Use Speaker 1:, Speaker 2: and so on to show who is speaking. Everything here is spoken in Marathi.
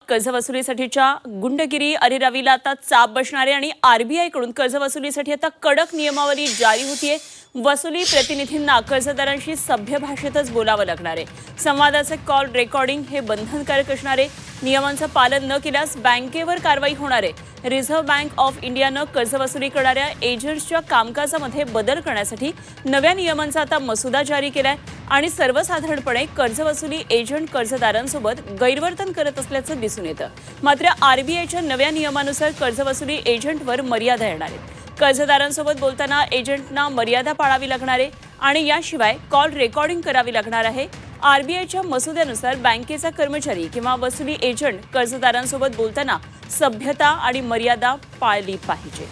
Speaker 1: कर्जवसुलीसाठीच्या गुंडगिरी अरेरावीला आता चाप बसणार आहे आणि आरबीआय कडून कर्जवसुलीसाठी आता कडक नियमावली जारी होतीये। वसुली प्रतिनिधींना कर्जदारांशी सभ्य भाषेतच बोलावं लागणार आहे। संवादाचे कॉल रेकॉर्डिंग हे बंधनकारक असणार आहे। नियमांचं पालन न केल्यास बँकेवर कारवाई होणार आहे। रिझर्व्ह बँक ऑफ इंडियानं कर्जवसुली करणाऱ्या एजंट्सच्या कामकाजामध्ये बदल करण्यासाठी नव्या नियमांचा आता मसुदा जारी केलाय आणि सर्वसाधारणपणे कर्जवसुली एजंट कर्जदारांसोबत गैरवर्तन करत असल्याचं दिसून येतं। मात्र आरबीआयच्या नव्या नियमानुसार कर्जवसुली एजंटवर मर्यादा येणार आहेत। कर्जदारांसोबत बोलताना एजंटना मर्यादा पाळावी लागणार आहे आणि याशिवाय कॉल रेकॉर्डिंग करावी लागणार आहे। आरबीआयच्या मसुद्यानुसार बँकेचा कर्मचारी किंवा वसुली एजंट कर्जदारांसोबत बोलताना सभ्यता आणि मर्यादा पाळली पाहिजे।